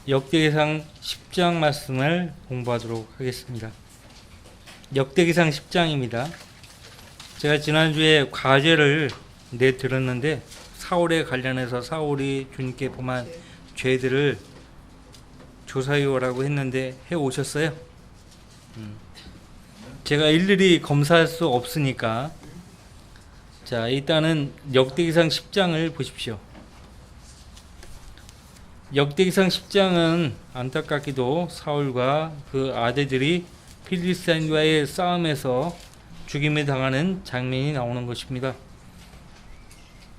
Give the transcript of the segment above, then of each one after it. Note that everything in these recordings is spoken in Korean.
역대기상 10장 말씀을 공부하도록 하겠습니다. 역대기상 10장입니다. 제가 지난주에 과제를 내드렸는데 사울에 관련해서 사울이 주님께 범한 죄들을 조사해오라고 했는데 해오셨어요? 제가 일일이 검사할 수 없으니까 자, 일단은 역대기상 10장을 보십시오. 역대기상 10장은 안타깝게도 사울과 그 아들들이 필리스타인과의 싸움에서 죽임을 당하는 장면이 나오는 것입니다.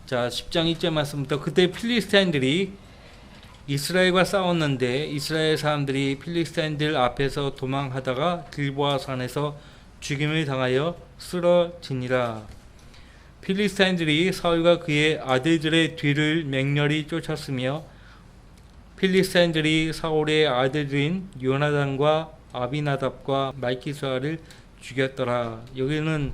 자, 10장 1절 말씀부터 그때 필리스타인들이 이스라엘과 싸웠는데 이스라엘 사람들이 필리스타인들 앞에서 도망하다가 길보아 산에서 죽임을 당하여 쓰러지니라. 필리스타인들이 사울과 그의 아들들의 뒤를 맹렬히 쫓았으며 필리스타인들이 사울의 아들들인 요나단과 아비나답과 말기수아를 죽였더라. 여기는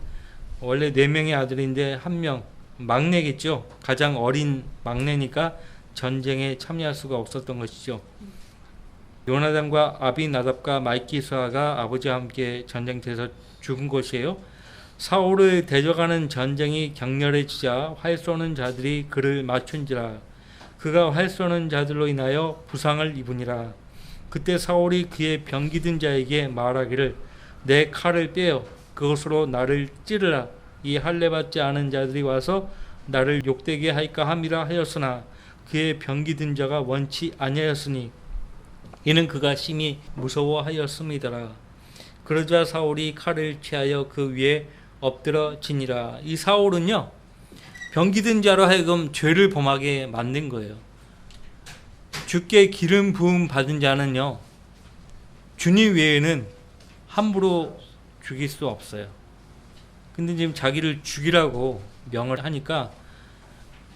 원래 4명의 아들인데 1명 막내겠죠. 가장 어린 막내니까 전쟁에 참여할 수가 없었던 것이죠. 요나단과 아비나답과 말기수아가 아버지와 함께 전쟁터에서 죽은 것이에요. 사울을 대적하는 전쟁이 격렬해지자 활 쏘는 자들이 그를 맞춘지라. 그가 활 쏘는 자들로 인하여 부상을 입으니라. 그때 사울이 그의 병기든 자에게 말하기를 내 칼을 빼어 그것으로 나를 찌르라. 이 할례 받지 않은 자들이 와서 나를 욕되게 할까 함이라 하였으나 그의 병기든 자가 원치 아니하였으니 이는 그가 심히 무서워하였음이더라. 그러자 사울이 칼을 취하여 그 위에 엎드러지니라. 이 사울은요, 병기든 자로 하여금 죄를 범하게 만든 거예요. 주께 기름 부음 받은 자는요, 주님 외에는 함부로 죽일 수 없어요. 근데 지금 자기를 죽이라고 명을 하니까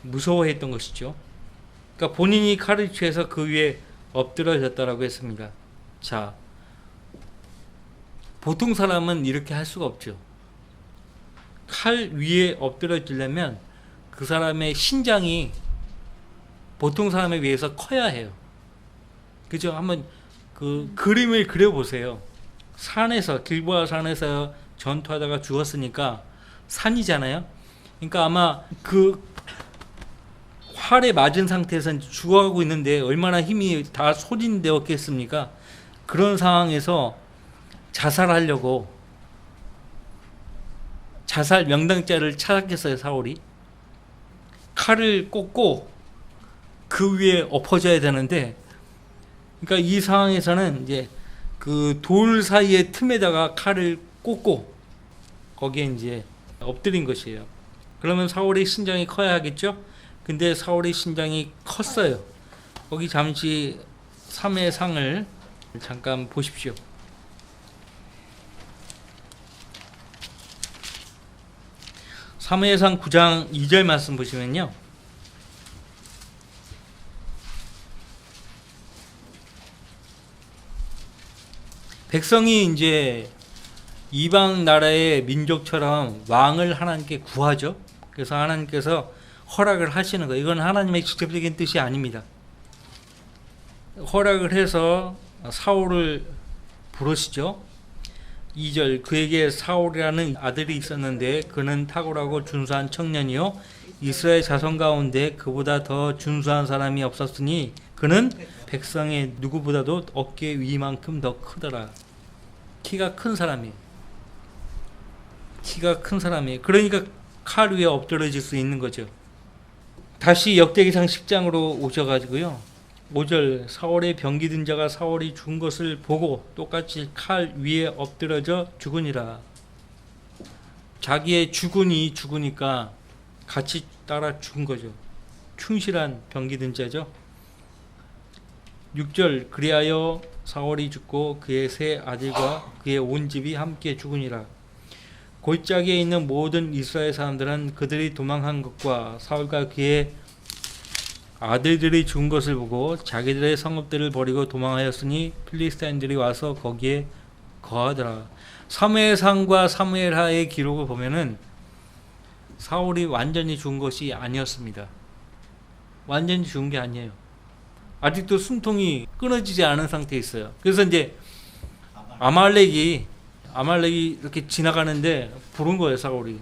무서워했던 것이죠. 그러니까 본인이 칼을 취해서 그 위에 엎드러졌다라고 했습니다. 자, 보통 사람은 이렇게 할 수가 없죠. 칼 위에 엎드러지려면 그 사람의 신장이 보통 사람에 비해서 커야 해요. 그죠? 한번 그 그림을 그려보세요. 산에서, 길보아 산에서 전투하다가 죽었으니까 산이잖아요. 그러니까 아마 그 활에 맞은 상태에서 죽어가고 있는데 얼마나 힘이 다 소진되었겠습니까? 그런 상황에서 자살하려고 자살 명당자를 찾았겠어요, 사울이? 칼을 꽂고 그 위에 엎어져야 되는데, 그러니까 이 상황에서는 이제 그 돌 사이의 틈에다가 칼을 꽂고 거기에 이제 엎드린 것이에요. 그러면 사울의 신장이 커야 하겠죠? 근데 사울의 신장이 컸어요. 거기 잠시 3의 상을 잠깐 보십시오. 사무엘상 9장 2절 말씀 보시면요, 백성이 이제 이방 나라의 민족처럼 왕을 하나님께 구하죠. 그래서 하나님께서 허락을 하시는 거예요. 이건 하나님의 직접적인 뜻이 아닙니다. 허락을 해서 사울을 부르시죠. 2절 그에게 사울이라는 아들이 있었는데 그는 탁월하고 준수한 청년이요 이스라엘 자손 가운데 그보다 더 준수한 사람이 없었으니 그는 백성의 누구보다도 어깨 위만큼 더 크더라. 키가 큰 사람이에요. 키가 큰 사람이에요. 그러니까 칼 위에 엎드러질 수 있는 거죠. 다시 역대기상 10장으로 오셔가지고요, 5절 사울의 병기든 자가 사울이 죽은 것을 보고 똑같이 칼 위에 엎드러져 죽으니라. 자기의 죽은이 죽으니까 같이 따라 죽은 거죠. 충실한 병기든 자죠. 6절 그리하여 사울이 죽고 그의 세 아들과 그의 온 집이 함께 죽으니라. 골짜기에 있는 모든 이스라엘 사람들은 그들이 도망한 것과 사울과 그의 아들들이 죽은 것을 보고 자기들의 성읍들을 버리고 도망하였으니 필리스타인들이 와서 거기에 거하더라. 사무엘상과 사무엘하의 기록을 보면은 사울이 완전히 죽은 것이 아니었습니다. 완전히 죽은 게 아니에요. 아직도 숨통이 끊어지지 않은 상태에 있어요. 그래서 이제 아말렉이 이렇게 지나가는데 부른 거예요, 사울이.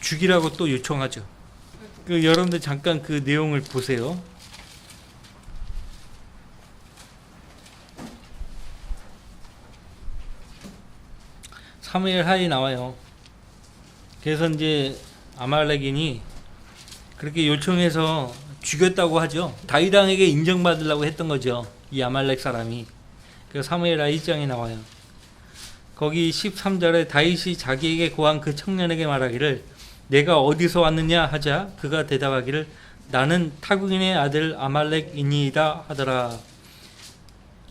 죽이라고 또 요청하죠. 여러분들 잠깐 그 내용을 보세요. 사무엘 하에 나와요. 그래서 이제 아말렉인이 그렇게 요청해서 죽였다고 하죠. 다윗 왕에게 인정받으려고 했던 거죠. 이 아말렉 사람이. 그 사무엘하 1장에 나와요. 거기 13절에 다윗이 자기에게 고한 그 청년에게 말하기를 내가 어디서 왔느냐 하자 그가 대답하기를 나는 타국인의 아들 아말렉이니이다 하더라.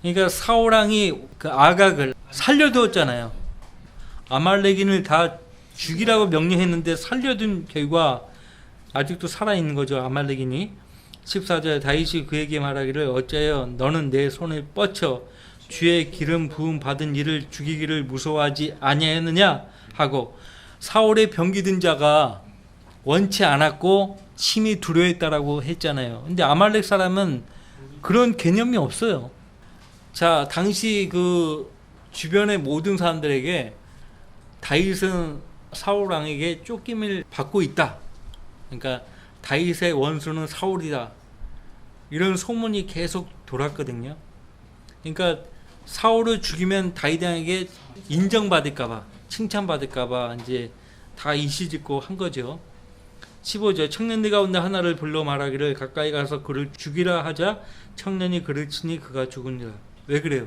그러니까 사울 왕이 그 아각을 살려두었잖아요. 아말렉인을 다 죽이라고 명령했는데 살려둔 결과 아직도 살아있는 거죠. 아말렉인이. 14절 다윗이 그에게 말하기를 어찌하여 너는 내 손을 뻗쳐 주의 기름 부음 받은 이를 죽이기를 무서워하지 아니하였느냐 하고 사울의 병기든 자가 원치 않았고 심히 두려워했다라고 했잖아요. 근데 아말렉 사람은 그런 개념이 없어요. 자, 당시 그 주변의 모든 사람들에게 다윗은 사울 왕에게 쫓김을 받고 있다. 그러니까 다윗의 원수는 사울이다. 이런 소문이 계속 돌았거든요. 그러니까 사울을 죽이면 다윗 왕에게 인정받을까봐, 칭찬받을까봐 이제 다 이시짓고 한 거죠. 15절 청년들 가운데 하나를 불러 말하기를 가까이 가서 그를 죽이라 하자 청년이 그를 치니 그가 죽으니라. 왜 그래요?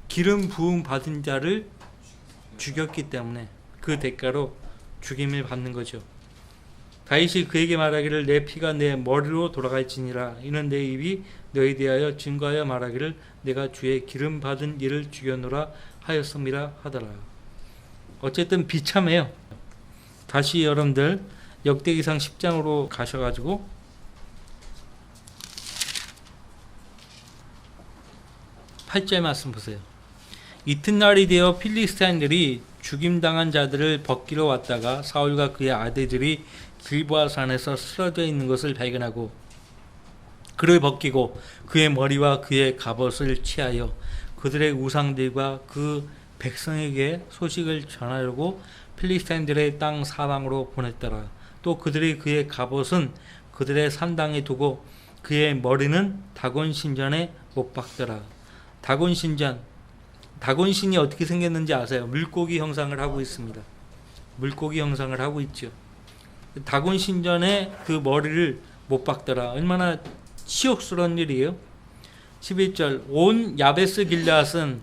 기름 부음 받은 자를 죽였기 때문에 그 대가로 죽임을 받는 거죠. 다윗이 그에게 말하기를 내 피가 내 머리로 돌아갈지니라. 이는 내 입이 너에 대하여 증거하여 말하기를 내가 주의 기름 받은 이를 죽였노라 하였음이라 하더라. 어쨌든 비참해요. 다시 여러분들 역대기상 10장으로 가셔가지고 8절 말씀 보세요. 이튿날이 되어 필리스타인들이 죽임당한 자들을 벗기러 왔다가 사울과 그의 아들들이 길보아 산에서 쓰러져 있는 것을 발견하고 그를 벗기고 그의 머리와 그의 갑옷을 취하여 그들의 우상들과 그 백성에게 소식을 전하려고 필리스타인들의 땅 사방으로 보냈더라. 또 그들이 그의 갑옷은 그들의 산당에 두고 그의 머리는 다곤 신전에 못 박더라. 다곤 신이 어떻게 생겼는지 아세요? 물고기 형상을 하고 있습니다. 물고기 형상을 하고 있죠. 다곤 신전에 그 머리를 못 박더라. 얼마나 치욕스러운 일이에요. 11절 온 야베스 길앗은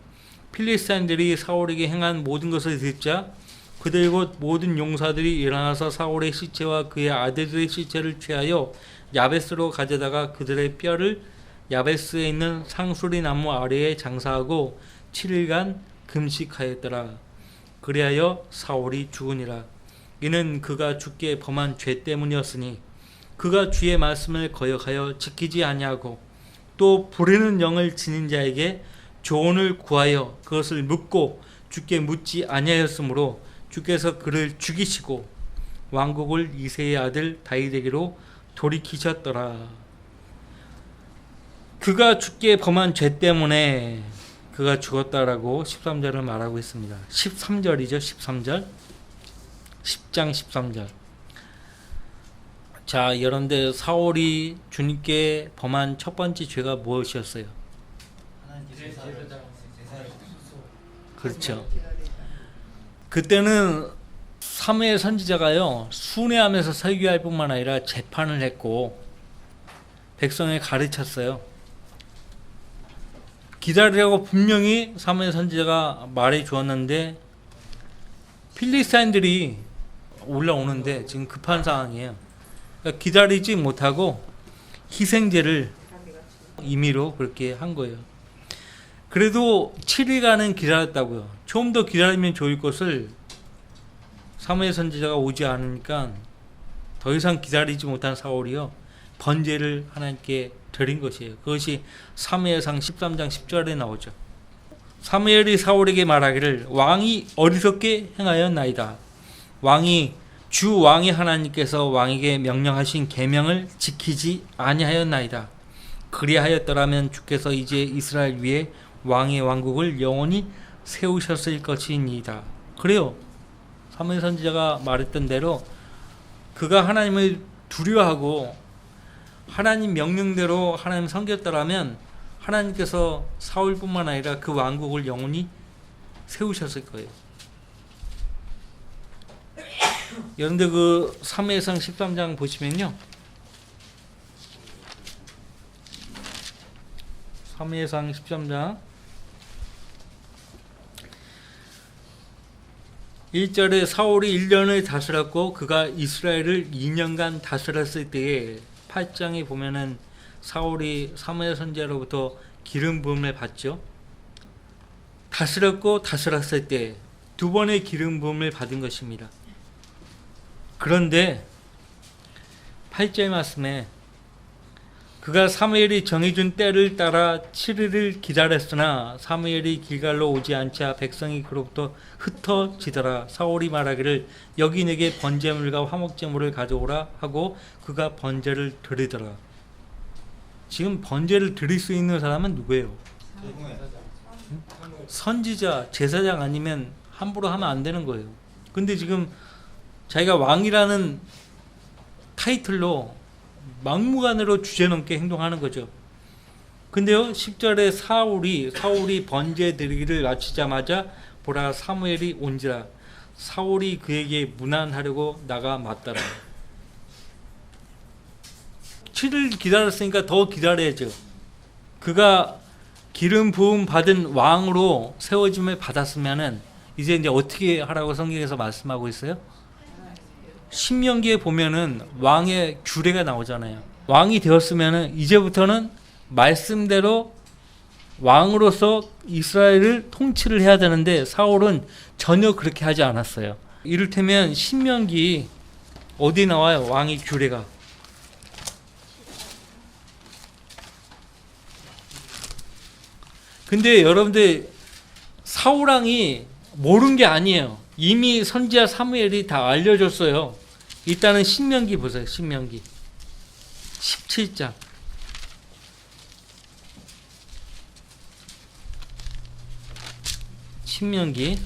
필리스타인들이 사울에게 행한 모든 것을 듣자 그들 곧 모든 용사들이 일어나서 사울의 시체와 그의 아들들의 시체를 취하여 야베스로 가져다가 그들의 뼈를 야베스에 있는 상수리 나무 아래에 장사하고 7일간 금식하였더라. 그리하여 사울이 죽으니라. 이는 그가 주께 범한 죄 때문이었으니 그가 주의 말씀을 거역하여 지키지 아니하고 또 부르는 영을 지닌 자에게 조언을 구하여 그것을 묻고 주께 묻지 아니하였으므로 주께서 그를 죽이시고 왕국을 이새의 아들 다윗에게로 돌이키셨더라. 그가 주께 범한 죄 때문에 그가 죽었다라고 13절을 말하고 있습니다. 13절이죠. 13절. 10장 13절. 자, 여러분들 사울이 주님께 범한 첫 번째 죄가 무엇이었어요? 그렇죠. 그때는 사무엘 선지자가요 순회하면서 설교할 뿐만 아니라 재판을 했고 백성에 가르쳤어요. 기다리라고 분명히 사무엘 선지자가 말해 주었는데 필리스타인들이 올라오는데 지금 급한 상황이에요. 그러니까 기다리지 못하고 희생제를 임의로 그렇게 한 거예요. 그래도 7일간은 기다렸다고요. 좀 더 기다리면 좋을 것을 사무엘 선지자가 오지 않으니까 더 이상 기다리지 못한 사울이요 번제를 하나님께 드린 것이에요. 그것이 사무엘상 13장 10절에 나오죠. 사무엘이 사울에게 말하기를 왕이 어리석게 행하였나이다. 왕이 주 왕의 하나님께서 왕에게 명령하신 계명을 지키지 아니하였나이다. 그리하였더라면 주께서 이제 이스라엘 위에 왕의 왕국을 영원히 세우셨을 것이니이다. 그래요. 사무엘 선지자가 말했던 대로 그가 하나님을 두려워하고 하나님 명령대로 하나님 섬겼더라면 하나님께서 사울뿐만 아니라 그 왕국을 영원히 세우셨을 거예요. 여러분들 그 사무엘상 13장 보시면요, 사무엘상 13장 1절에 사울이 1년을 다스렸고 그가 이스라엘을 2년간 다스렸을 때에 8장에 보면은 사울이 사무엘 선지자로부터 기름 부음을 받죠. 다스렸고 다스렸을 때 두 번의 기름 부음을 받은 것입니다. 그런데 8절 말씀에 그가 사무엘이 정해준 때를 따라 7일을 기다렸으나 사무엘이 길갈로 오지 않자 백성이 그로부터 흩어지더라. 사울이 말하기를 여기 내게 번제물과 화목제물을 가져오라 하고 그가 번제를 드리더라. 지금 번제를 드릴 수 있는 사람은 누구예요? 선지자, 제사장 아니면 함부로 하면 안 되는 거예요. 근데 지금 자기가 왕이라는 타이틀로 막무가내로 주제넘게 행동하는 거죠. 근데요, 10절에 사울이 번제 드리기를 마치자마자 보라 사무엘이 온지라. 사울이 그에게 문안하려고 나가 맞더라. 7일 기다렸으니까 더 기다려야죠. 그가 기름 부음 받은 왕으로 세워짐을 받았으면은 이제 어떻게 하라고 성경에서 말씀하고 있어요? 신명기에 보면은 왕의 규례가 나오잖아요. 왕이 되었으면은 이제부터는 말씀대로 왕으로서 이스라엘을 통치를 해야 되는데 사울은 전혀 그렇게 하지 않았어요. 이를테면 신명기 어디 나와요? 왕의 규례가. 근데 여러분들 사울 왕이 모르는 게 아니에요. 이미 선지자 사무엘이 다 알려줬어요. 일단은 신명기 보세요. 신명기 17장 신명기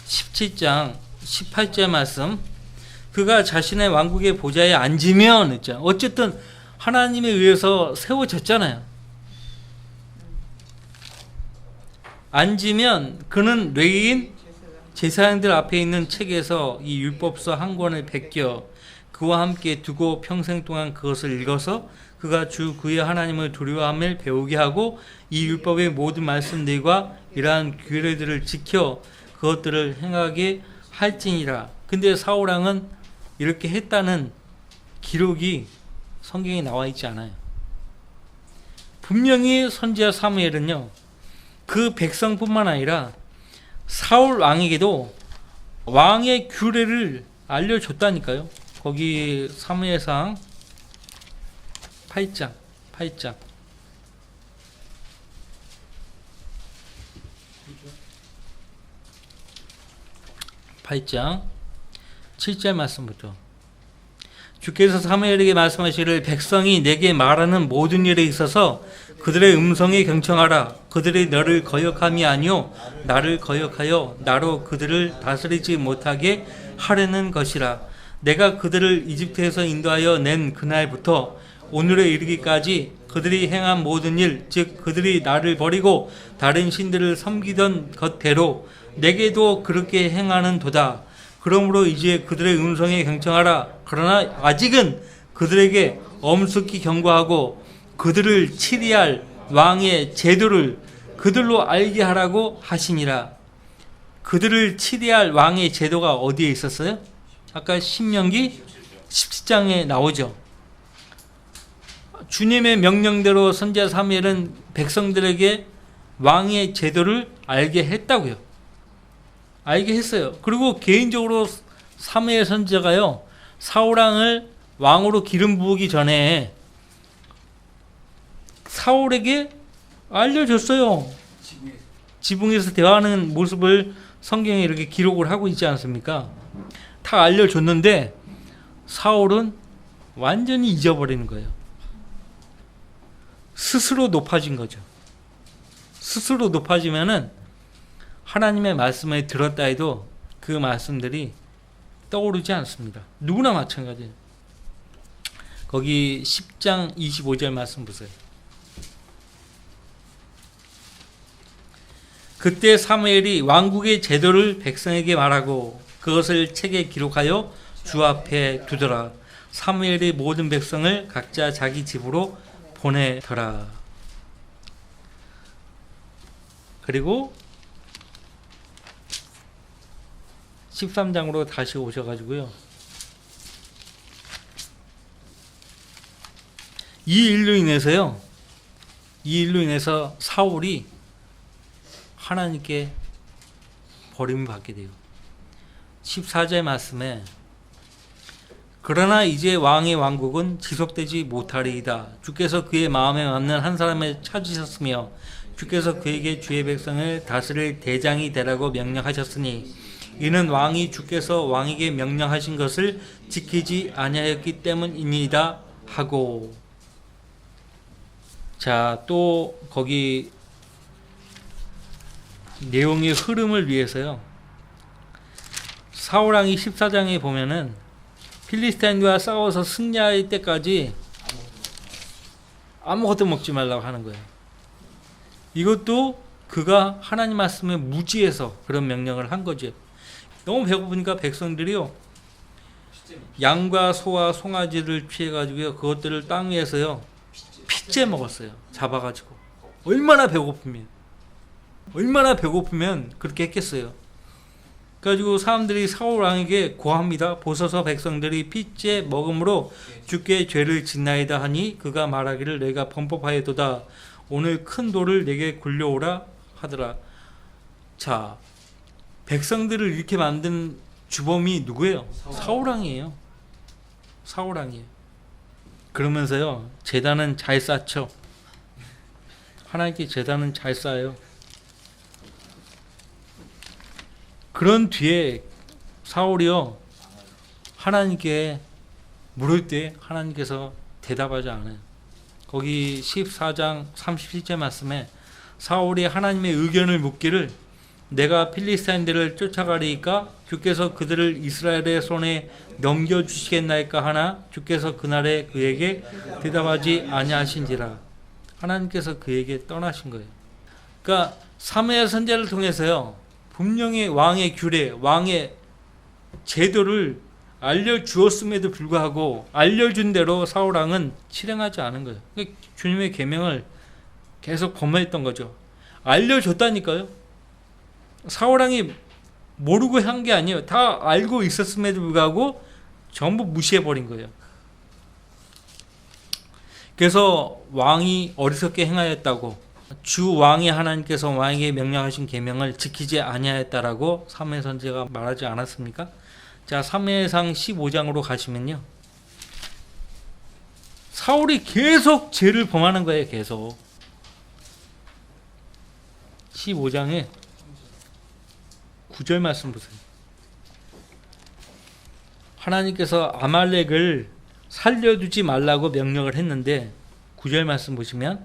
17장 18절 말씀. 그가 자신의 왕국의 보좌에 앉으면 어쨌든 하나님에 의해서 세워졌잖아요. 앉으면 그는 레위인 제사장들 앞에 있는 책에서 이 율법서 한 권을 베껴 그와 함께 두고 평생 동안 그것을 읽어서 그가 주 그의 하나님을 두려워함을 배우게 하고 이 율법의 모든 말씀들과 이러한 규례들을 지켜 그것들을 행하게 할지니라. 근데 사울 왕은 이렇게 했다는 기록이 성경에 나와 있지 않아요. 분명히 선지자 사무엘은요, 그 백성뿐만 아니라 사울 왕에게도 왕의 규례를 알려줬다니까요. 거기 사무엘상 8장 7절 말씀부터. 주께서 사무엘에게 말씀하시기를 백성이 내게 말하는 모든 일에 있어서 그들의 음성에 경청하라. 그들이 너를 거역함이 아니요 나를 거역하여 나로 그들을 다스리지 못하게 하려는 것이라. 내가 그들을 이집트에서 인도하여 낸 그날부터 오늘에 이르기까지 그들이 행한 모든 일, 즉 그들이 나를 버리고 다른 신들을 섬기던 것대로 내게도 그렇게 행하는 도다. 그러므로 이제 그들의 음성에 경청하라. 그러나 아직은 그들에게 엄숙히 경고하고 그들을 치리할 왕의 제도를 그들로 알게 하라고 하시니라. 그들을 치리할 왕의 제도가 어디에 있었어요? 아까 신명기 17장에 나오죠. 주님의 명령대로 선지자 사무엘은 백성들에게 왕의 제도를 알게 했다고요. 알게 했어요. 그리고 개인적으로 사무엘 선지자가요, 사울 왕을 왕으로 기름 부으기 전에 사울에게 알려줬어요. 지붕에서 대화하는 모습을 성경에 이렇게 기록을 하고 있지 않습니까? 다 알려줬는데 사울은 완전히 잊어버리는 거예요. 스스로 높아진 거죠. 스스로 높아지면은 하나님의 말씀을 들었다 해도 그 말씀들이 떠오르지 않습니다. 누구나 마찬가지예요. 거기 10장 25절 말씀 보세요. 그때 사무엘이 왕국의 제도를 백성에게 말하고 그것을 책에 기록하여 주 앞에 두더라. 사무엘이 모든 백성을 각자 자기 집으로 보내더라. 그리고 13장으로 다시 오셔가지고요. 이 일로 인해서 사울이 하나님께 버림을 받게 돼요. 14절 말씀에 그러나 이제 왕의 왕국은 지속되지 못하리이다. 주께서 그의 마음에 맞는 한 사람을 찾으셨으며 주께서 그에게 주의 백성을 다스릴 대장이 되라고 명령하셨으니 이는 왕이 주께서 왕에게 명령하신 것을 지키지 아니하였기 때문이니이다 하고. 자, 또 거기 내용의 흐름을 위해서요. 사울왕이 14장에 보면은 필리스타인과 싸워서 승리할 때까지 아무것도 먹지 말라고 하는 거예요. 이것도 그가 하나님 말씀에 무지해서 그런 명령을 한 거죠. 너무 배고프니까 백성들이요, 양과 소와 송아지를 피해가지고요, 그것들을 땅 위에서요 핏째 먹었어요. 잡아가지고. 얼마나 배고프면 그렇게 했겠어요. 그래가지고 사람들이 사울 왕에게 고합니다. 보소서 백성들이 핏째 먹음으로 주께 죄를 짓나이다 하니 그가 말하기를 내가 범법하였도다. 오늘 큰 돌을 내게 굴려오라 하더라. 자, 백성들을 이렇게 만든 주범이 누구예요? 사울왕이에요. 그러면서요, 제단은 잘 쌓죠. 하나님께 제단은 잘 쌓아요. 그런 뒤에 사울이요, 하나님께 물을 때 하나님께서 대답하지 않아요. 거기 14장 37절 말씀에 사울이 하나님의 의견을 묻기를 내가 필리스타인들을 쫓아가리이까 주께서 그들을 이스라엘의 손에 넘겨주시겠나이까 하나 주께서 그날에 그에게 대답하지 아니하신지라. 하나님께서 그에게 떠나신 거예요. 그러니까 사무엘 선지자를 통해서요, 분명히 왕의 규례, 왕의 제도를 알려주었음에도 불구하고 알려준 대로 사울왕은 실행하지 않은 거예요. 그러니까 주님의 계명을 계속 범했던 거죠. 알려줬다니까요. 사울왕이 모르고 한 게 아니에요. 다 알고 있었음에도 불구하고 전부 무시해버린 거예요. 그래서 왕이 어리석게 행하였다고, 주 왕의 하나님께서 왕에게 명령하신 계명을 지키지 아니하였다라고 사무엘 선지자가 말하지 않았습니까? 자, 사무엘상 15장으로 가시면요, 사울이 계속 죄를 범하는 거예요. 계속 15장에 9절 말씀 보세요. 하나님께서 아말렉을 살려두지 말라고 명령을 했는데 9절 말씀 보시면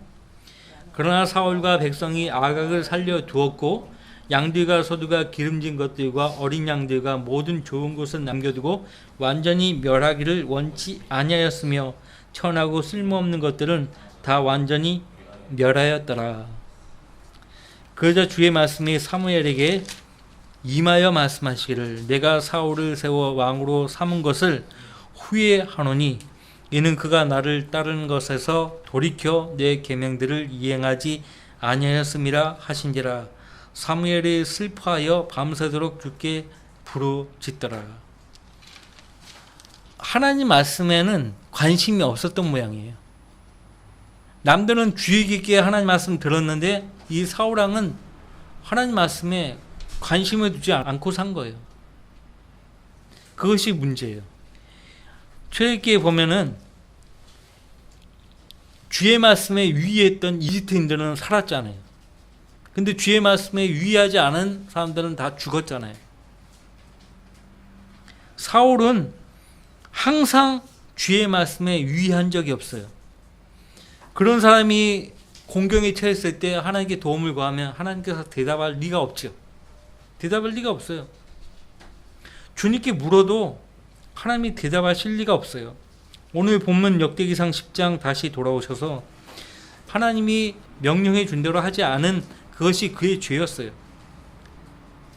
그러나 사울과 백성이 아각을 살려두었고 양들과 소들과 기름진 것들과 어린 양들과 모든 좋은 것은 남겨두고 완전히 멸하기를 원치 아니하였으며 천하고 쓸모없는 것들은 다 완전히 멸하였더라. 그러자 주의 말씀이 사무엘에게 임하여 말씀하시기를 내가 사울을 세워 왕으로 삼은 것을 후회하노니 이는 그가 나를 따르는 것에서 돌이켜 내 계명들을 이행하지 아니하였음이라 하신지라. 사무엘이 슬퍼하여 밤새도록 주께 부르짖더라. 하나님 말씀에는 관심이 없었던 모양이에요. 남들은 주의 깊게 하나님 말씀 들었는데 이 사울왕은 하나님 말씀에 관심을 두지 않고 산 거예요. 그것이 문제예요. 최근에 보면은 주의 말씀에 유의했던 이집트인들은 살았잖아요. 근데 주의 말씀에 유의하지 않은 사람들은 다 죽었잖아요. 사울은 항상 주의 말씀에 유의한 적이 없어요. 그런 사람이 공경에 처했을 때 하나님께 도움을 구하면 하나님께서 대답할 리가 없죠. 대답할 리가 없어요. 주님께 물어도 하나님이 대답하실 리가 없어요. 오늘 본문 역대기상 10장 다시 돌아오셔서 하나님이 명령해 준 대로 하지 않은 그것이 그의 죄였어요.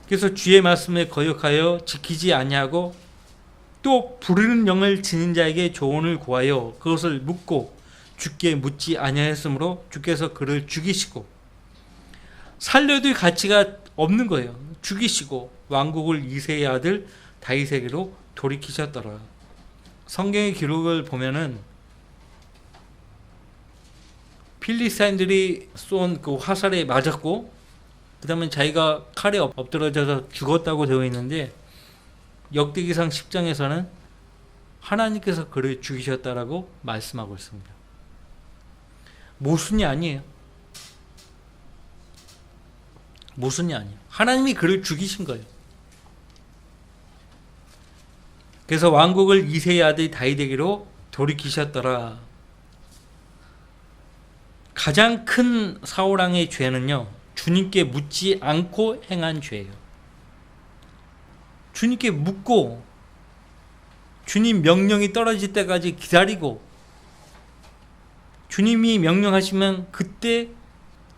그래서 주의 말씀에 거역하여 지키지 아니하고 또 부르는 영을 지닌 자에게 조언을 구하여 그것을 묻고 주께 묻지 아니하였으므로 주께서 그를 죽이시고 살려둘 가치가 없는 거예요. 죽이시고 왕국을 이새의 아들 다윗에게로 돌이키셨더라. 성경의 기록을 보면은 필리스타인들이 쏜 그 화살에 맞았고 그 다음에 자기가 칼에 엎드러져서 죽었다고 되어 있는데 역대기상 10장에서는 하나님께서 그를 죽이셨다라고 말씀하고 있습니다. 모순이 아니에요. 모순이 아니에요. 하나님이 그를 죽이신 거예요. 그래서 왕국을 이새의 아들 다윗에게로 돌이키셨더라. 가장 큰 사울왕의 죄는요, 주님께 묻지 않고 행한 죄예요. 주님께 묻고 주님 명령이 떨어질 때까지 기다리고 주님이 명령하시면 그때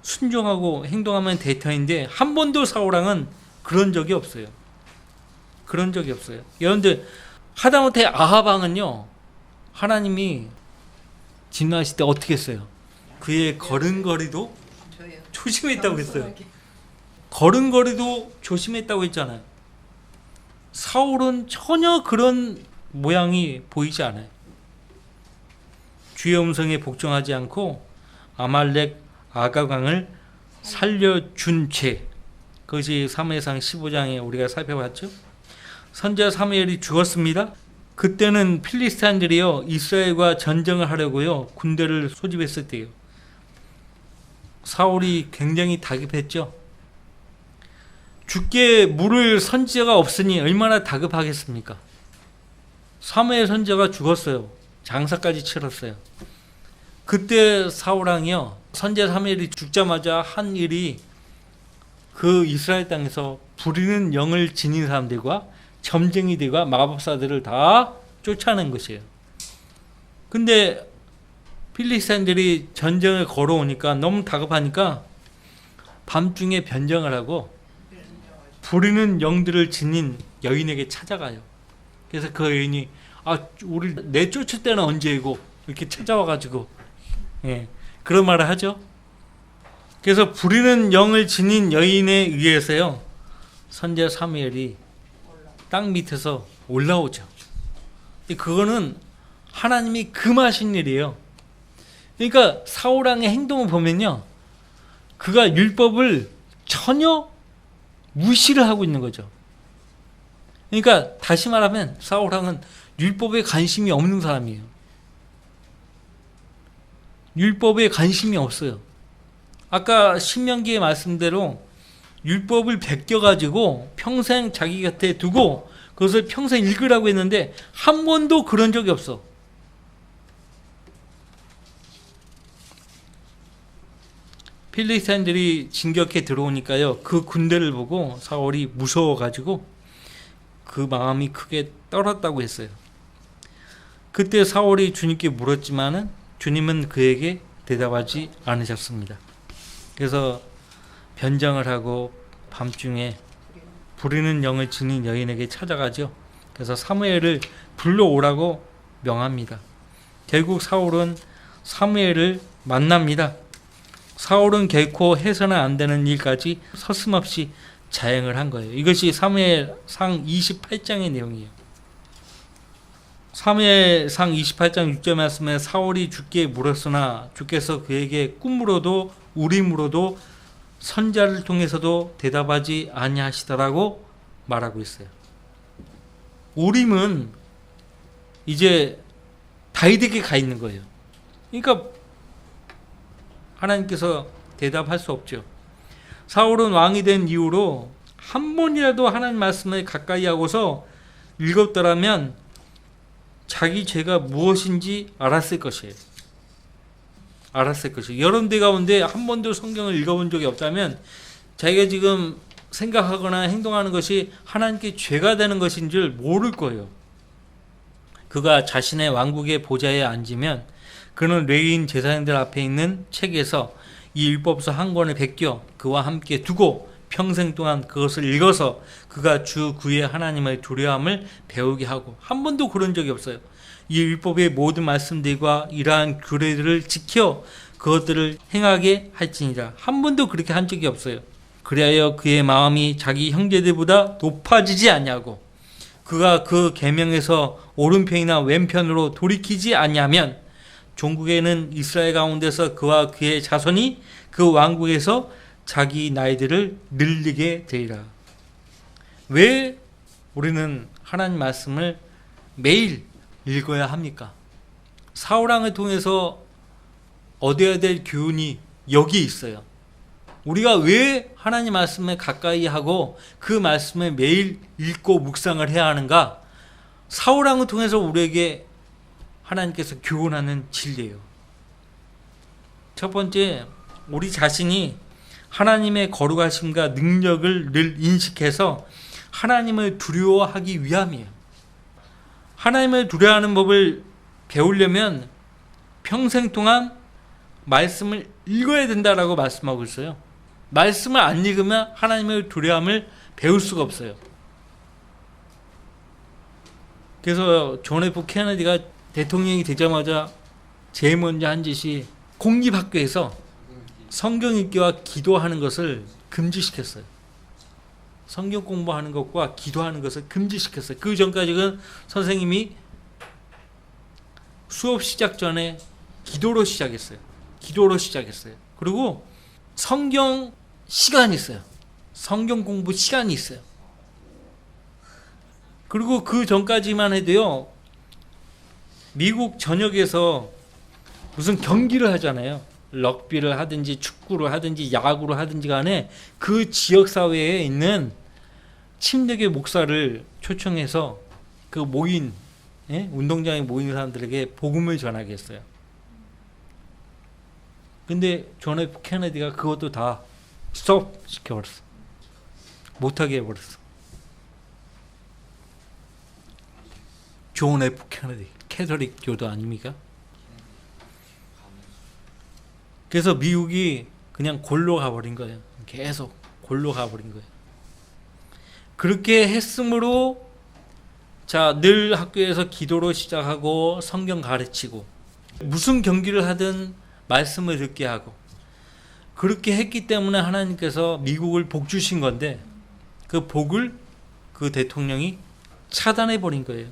순종하고 행동하면 될 터인데 한 번도 사울왕은 그런 적이 없어요. 그런 적이 없어요. 여러분들 하다못해 아합 왕은요, 하나님이 진노하실 때 어떻게 했어요? 그의 걸음걸이도 조심했다고 했어요. 걸음걸이도 조심했다고 했잖아요. 사울은 전혀 그런 모양이 보이지 않아요. 주의 음성에 복종하지 않고 아말렉 아가강을 살려준 죄, 그것이 사무엘상 15장에 우리가 살펴봤죠. 선지자 사무엘이 죽었습니다. 그때는 필리스타인들이요 이스라엘과 전쟁을 하려고요 군대를 소집했을 때요. 사울이 굉장히 다급했죠. 죽게 물을 선지자가 없으니 얼마나 다급하겠습니까? 사무엘 선지자가 죽었어요. 장사까지 치렀어요. 그때 사울왕이요 선지자 사무엘이 죽자마자 한 일이 그 이스라엘 땅에서 부리는 영을 지닌 사람들과 점쟁이들과 마법사들을 다 쫓아낸 것이에요. 근데 필리스타인들이 전쟁을 걸어오니까 너무 다급하니까 밤중에 변정을 하고 부리는 영들을 지닌 여인에게 찾아가요. 그래서 그 여인이 우리 내쫓을 때는 언제이고 이렇게 찾아와가지고 그런 말을 하죠. 그래서 부리는 영을 지닌 여인에 의해서요 선지자 사무엘이 땅 밑에서 올라오죠. 그거는 하나님이 금하신 일이에요. 그러니까 사울왕의 행동을 보면요, 그가 율법을 전혀 무시를 하고 있는 거죠. 그러니까 다시 말하면 사울왕은 율법에 관심이 없는 사람이에요. 율법에 관심이 없어요. 아까 신명기의 말씀대로 율법을 베껴가지고 평생 자기 곁에 두고 그것을 평생 읽으라고 했는데 한 번도 그런 적이 없어. 필리스타인들이 진격해 들어오니까요, 그 군대를 보고 사울이 무서워가지고 그 마음이 크게 떨었다고 했어요. 그때 사울이 주님께 물었지만은 주님은 그에게 대답하지 않으셨습니다. 그래서 변장을 하고 밤중에 부리는 영을 지닌 여인에게 찾아가죠. 그래서 사무엘을 불러오라고 명합니다. 결국 사울은 사무엘을 만납니다. 사울은 결코 해서는 안 되는 일까지 서슴없이 자행을 한 거예요. 이것이 사무엘상 28장의 내용이에요. 사무엘상 28장 6절 말씀에 사울이 주께 물었으나 주께서 그에게 꿈으로도 우림으로도 선자를 통해서도 대답하지 아니하시더라고 말하고 있어요. 우림은 이제 다윗에게 가 있는 거예요. 그러니까 하나님께서 대답할 수 없죠. 사울은 왕이 된 이후로 한 번이라도 하나님 말씀을 가까이 하고서 읽었더라면 자기 죄가 무엇인지 알았을 것이에요. 알았을 것이에요. 여러분들 가운데 한 번도 성경을 읽어본 적이 없다면 자기가 지금 생각하거나 행동하는 것이 하나님께 죄가 되는 것인 줄 모를 거예요. 그가 자신의 왕국의 보좌에 앉으면 그는 레위인 제사장들 앞에 있는 책에서 이 율법서 한 권을 베껴 그와 함께 두고 평생 동안 그것을 읽어서 그가 주 그의 하나님의 두려움을 배우게 하고, 한 번도 그런 적이 없어요. 이 율법의 모든 말씀들과 이러한 규례들을 지켜 그것들을 행하게 할지니라. 한 번도 그렇게 한 적이 없어요. 그리하여 그의 마음이 자기 형제들보다 높아지지 아니하고 그가 그 계명에서 오른편이나 왼편으로 돌이키지 아니하면 종국에는 이스라엘 가운데서 그와 그의 자손이 그 왕국에서 자기 나이들을 늘리게 되리라. 왜 우리는 하나님 말씀을 매일 읽어야 합니까? 사울왕을 통해서 얻어야 될 교훈이 여기 있어요. 우리가 왜 하나님 말씀에 가까이 하고 그 말씀을 매일 읽고 묵상을 해야 하는가? 사울왕을 통해서 우리에게 하나님께서 교훈하는 진리예요. 첫 번째, 우리 자신이 하나님의 거룩하심과 능력을 늘 인식해서 하나님을 두려워하기 위함이에요. 하나님을 두려워하는 법을 배우려면 평생 동안 말씀을 읽어야 된다라고 말씀하고 있어요. 말씀을 안 읽으면 하나님의 두려움을 배울 수가 없어요. 그래서 존 F 케네디가 대통령이 되자마자 제일 먼저 한 짓이 공립학교에서 성경 읽기와 기도하는 것을 금지시켰어요. 성경 공부하는 것과 기도하는 것을 금지시켰어요. 그 전까지는 선생님이 수업 시작 전에 기도로 시작했어요. 그리고 성경 시간이 있어요. 성경 공부 시간이 있어요. 그리고 그 전까지만 해도요, 미국 전역에서 무슨 경기를 하잖아요. 럭비를 하든지 축구를 하든지 야구를 하든지 간에 그 지역사회에 있는 침례교 목사를 초청해서 그 모인, 운동장에 모인 사람들에게 복음을 전하게 했어요. 근데 존 F 케네디가 그것도 다 스톱 시켜버렸어. 못하게 해버렸어. 존 F 케네디, 캐톨릭 교도 아닙니까? 그래서 미국이 그냥 골로 가버린 거예요. 계속 골로 가버린 거예요. 그렇게 했으므로 늘 학교에서 기도로 시작하고 성경 가르치고 무슨 경기를 하든 말씀을 듣게 하고, 그렇게 했기 때문에 하나님께서 미국을 복 주신 건데 그 복을 그 대통령이 차단해 버린 거예요.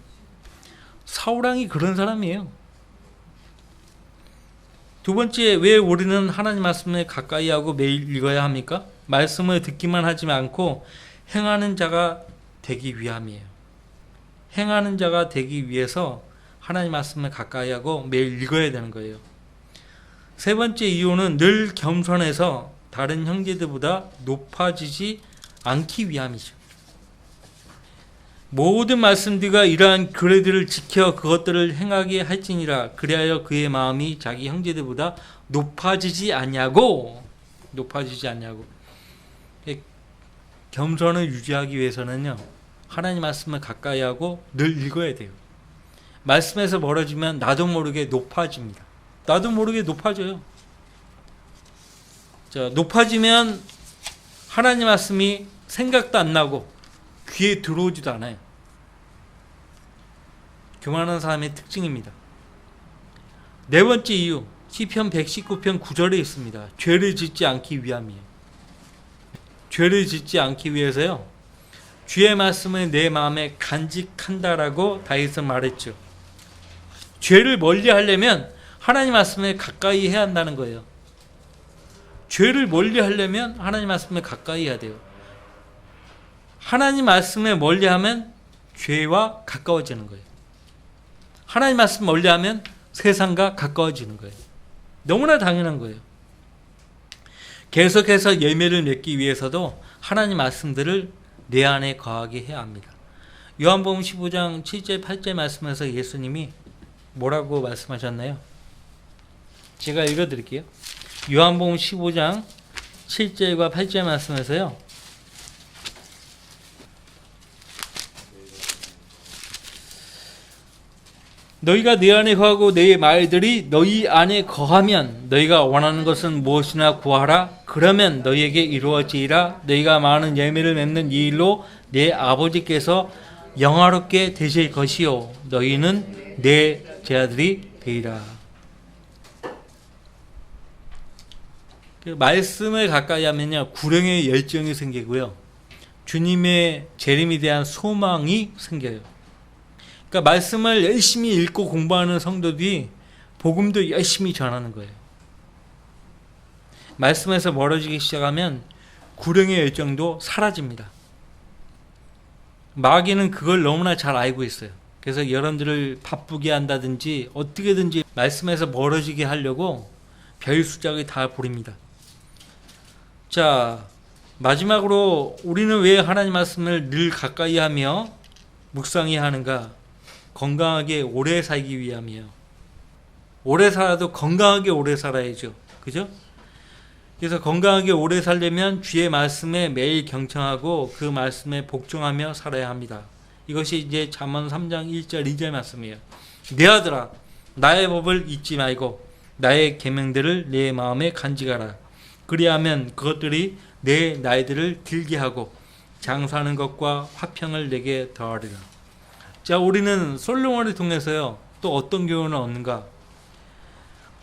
사울왕이 그런 사람이에요. 두 번째, 왜 우리는 하나님 말씀을 가까이 하고 매일 읽어야 합니까? 말씀을 듣기만 하지 않고 행하는 자가 되기 위함이에요. 행하는 자가 되기 위해서 하나님 말씀을 가까이 하고 매일 읽어야 되는 거예요. 세 번째 이유는 늘 겸손해서 다른 형제들보다 높아지지 않기 위함이죠. 모든 말씀들과 이러한 규례들을 지켜 그것들을 행하게 할지니라. 그리하여 그의 마음이 자기 형제들보다 높아지지 않냐고. 겸손을 유지하기 위해서는요, 하나님 말씀을 가까이 하고 늘 읽어야 돼요. 말씀에서 멀어지면 나도 모르게 높아집니다. 나도 모르게 높아져요. 높아지면 하나님 말씀이 생각도 안 나고 귀에 들어오지도 않아요. 교만한 사람의 특징입니다. 네 번째 이유, 시편 119편 9절에 있습니다. 죄를 짓지 않기 위함이에요. 죄를 짓지 않기 위해서요, 주의 말씀을 내 마음에 간직한다라고 다윗은 말했죠. 죄를 멀리 하려면 하나님 말씀에 가까이 해야 한다는 거예요. 죄를 멀리 하려면 하나님 말씀에 가까이 해야 돼요. 하나님 말씀에 멀리하면 죄와 가까워지는 거예요. 하나님 말씀 멀리하면 세상과 가까워지는 거예요. 너무나 당연한 거예요. 계속해서 열매를 맺기 위해서도 하나님 말씀들을 내 안에 거하게 해야 합니다. 요한복음 15장 7절 8절 말씀에서 예수님이 뭐라고 말씀하셨나요? 제가 읽어드릴게요. 요한복음 15장 7절과 8절 말씀에서요. 너희가 내 안에 거하고 내 말들이 너희 안에 거하면 너희가 원하는 것은 무엇이나 구하라. 그러면 너희에게 이루어지리라. 너희가 많은 열매를 맺는 이 일로 내 아버지께서 영화롭게 되실 것이요 너희는 내 제자들이 되리라. 말씀을 가까이 하면요 구령의 열정이 생기고요 주님의 재림에 대한 소망이 생겨요. 그러니까 말씀을 열심히 읽고 공부하는 성도들이 복음도 열심히 전하는 거예요. 말씀에서 멀어지기 시작하면 구령의 열정도 사라집니다. 마귀는 그걸 너무나 잘 알고 있어요. 그래서 여러분들을 바쁘게 한다든지 어떻게든지 말씀에서 멀어지게 하려고 별 수작을 다 부립니다. 자, 마지막으로 우리는 왜 하나님 말씀을 늘 가까이 하며 묵상해야 하는가? 건강하게 오래 살기 위함이에요. 오래 살아도 건강하게 오래 살아야죠. 그죠? 그래서 건강하게 오래 살려면 주의 말씀에 매일 경청하고 그 말씀에 복종하며 살아야 합니다. 이것이 이제 잠언 3장 1절 2절 말씀이에요. 내 아들아 나의 법을 잊지 말고 나의 계명들을 내 마음에 간직하라. 그리하면 그것들이 내 날들을 길게 하고 장수하는 것과 화평을 내게 더하리라. 자, 우리는 솔로몬을 통해서요 또 어떤 교훈을 얻는가?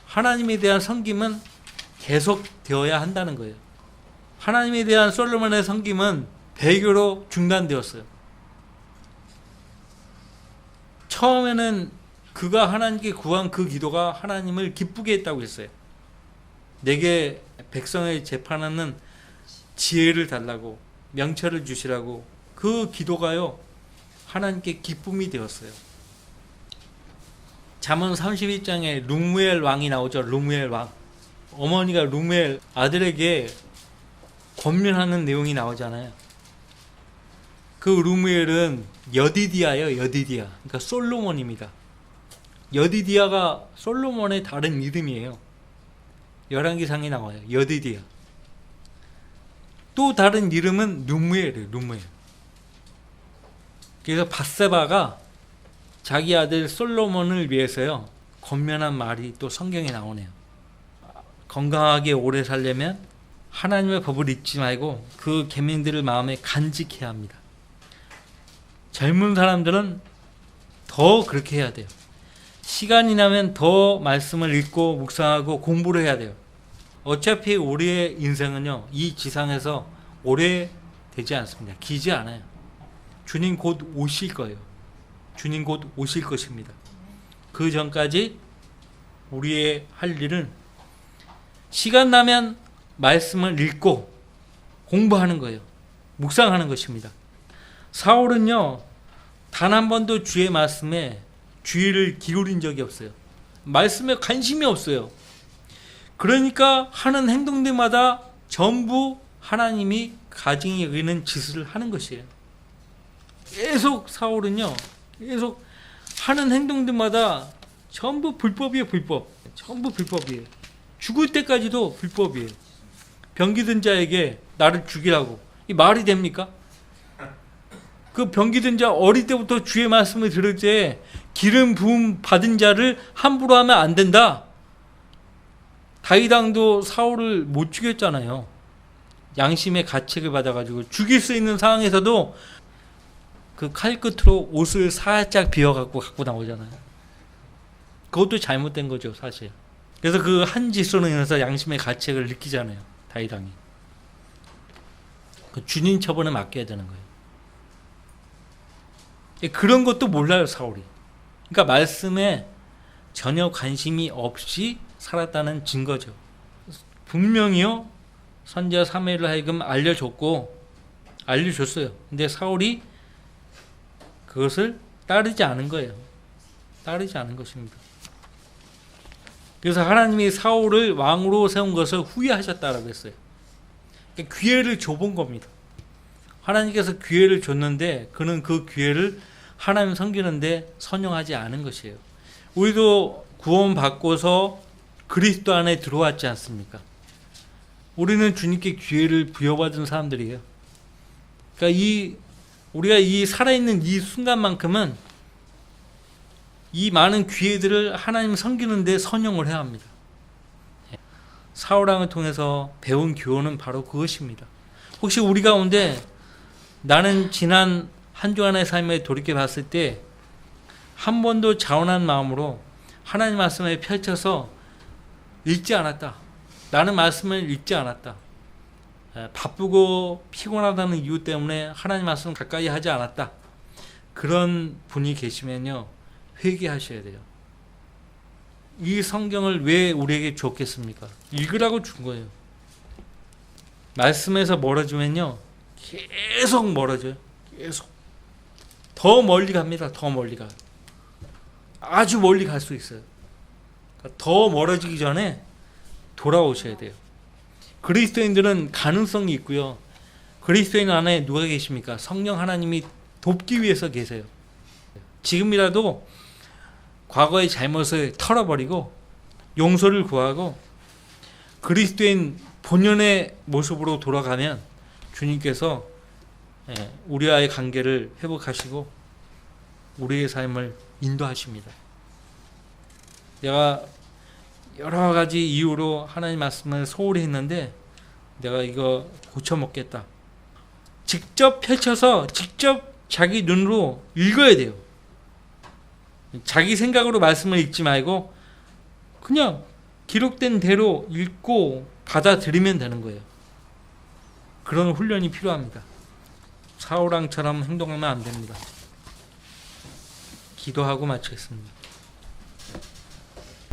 하나님에 대한 섬김은 계속 되어야 한다는 거예요. 하나님에 대한 솔로몬의 섬김은 배교로 중단되었어요. 처음에는 그가 하나님께 구한 그 기도가 하나님을 기쁘게 했다고 했어요. 내게 백성을 재판하는 지혜를 달라고, 명철을 주시라고. 그 기도가요 하나님께 기쁨이 되었어요. 잠언 31장에 르무엘 왕이 나오죠. 르무엘 왕. 어머니가 르무엘 아들에게 권면하는 내용이 나오잖아요. 그 르무엘은 여디디아예요. 여디디아. 그러니까 솔로몬입니다. 여디디아가 솔로몬의 다른 이름이에요. 열왕기상에 나와요. 여디디아. 또 다른 이름은 르무엘이에요. 르무엘. 그래서 밧세바가 자기 아들 솔로몬을 위해서요 권면한 말이 또 성경에 나오네요. 건강하게 오래 살려면 하나님의 법을 잊지 말고 그 계명들을 마음에 간직해야 합니다. 젊은 사람들은 더 그렇게 해야 돼요. 시간이 나면 더 말씀을 읽고 묵상하고 공부를 해야 돼요. 어차피 우리의 인생은요 이 지상에서 오래 되지 않습니다. 길지 않아요. 주님 곧 오실 거예요. 주님 곧 오실 것입니다. 그 전까지 우리의 할 일은 시간 나면 말씀을 읽고 공부하는 거예요. 묵상하는 것입니다. 사울은요 단 한 번도 주의 말씀에 주의를 기울인 적이 없어요. 말씀에 관심이 없어요. 그러니까 하는 행동들마다 전부 하나님이 가증히 여기는 짓을 하는 것이에요. 계속 사울은요 계속 하는 행동들마다 전부 불법이에요. 불법. 전부 불법이에요. 죽을 때까지도 불법이에요. 병기든 자에게 나를 죽이라고. 이 말이 됩니까? 그 병기든 자 어릴 때부터 주의 말씀을 들을 때 기름 부음 받은 자를 함부로 하면 안 된다. 다윗 왕도 사울을 못 죽였잖아요. 양심의 가책을 받아가지고 죽일 수 있는 상황에서도 그 칼 끝으로 옷을 살짝 비워갖고 갖고 나오잖아요. 그것도 잘못된 거죠, 사실. 그래서 그 한 짓으로 인해서 양심의 가책을 느끼잖아요, 다윗 왕이. 그 주님 처분을 맡겨야 되는 거예요. 그런 것도 몰라요, 사울이. 그러니까 말씀에 전혀 관심이 없이 살았다는 증거죠. 분명히요, 선지자 사무엘을 하여금 알려줬어요. 근데 사울이 그것을 따르지 않은 거예요. 따르지 않은 것입니다. 그래서 하나님이 사울을 왕으로 세운 것을 후회하셨다라고 했어요. 그러니까 기회를 줘본 겁니다. 하나님께서 기회를 줬는데 그는 그 기회를 하나님 섬기는데 선용하지 않은 것이에요. 우리도 구원 받고서 그리스도 안에 들어왔지 않습니까? 우리는 주님께 기회를 부여받은 사람들이에요. 그러니까 우리가 이 살아있는 이 순간만큼은 이 많은 기회들을 하나님 섬기는 데 선용을 해야 합니다. 사울왕을 통해서 배운 교훈은 바로 그것입니다. 혹시 우리 가운데 나는 지난 한 주간의 삶에 돌이켜 봤을 때 한 번도 자원한 마음으로 하나님 말씀을 펼쳐서 읽지 않았다. 나는 말씀을 읽지 않았다. 바쁘고 피곤하다는 이유 때문에 하나님 말씀 가까이 하지 않았다. 그런 분이 계시면요, 회개하셔야 돼요. 이 성경을 왜 우리에게 줬겠습니까? 읽으라고 준 거예요. 말씀에서 멀어지면요, 계속 멀어져요. 계속 더 멀리 갑니다. 더 멀리 가요. 아주 멀리 갈 수 있어요. 더 멀어지기 전에 돌아오셔야 돼요. 그리스도인들은 가능성이 있고요. 그리스도인 안에 누가 계십니까? 성령 하나님이 돕기 위해서 계세요. 지금이라도 과거의 잘못을 털어버리고 용서를 구하고 그리스도인 본연의 모습으로 돌아가면 주님께서 우리와의 관계를 회복하시고 우리의 삶을 인도하십니다. 내가 여러 가지 이유로 하나님 말씀을 소홀히 했는데 내가 이거 고쳐먹겠다. 직접 펼쳐서 직접 자기 눈으로 읽어야 돼요. 자기 생각으로 말씀을 읽지 말고 그냥 기록된 대로 읽고 받아들이면 되는 거예요. 그런 훈련이 필요합니다. 사울왕처럼 행동하면 안 됩니다. 기도하고 마치겠습니다.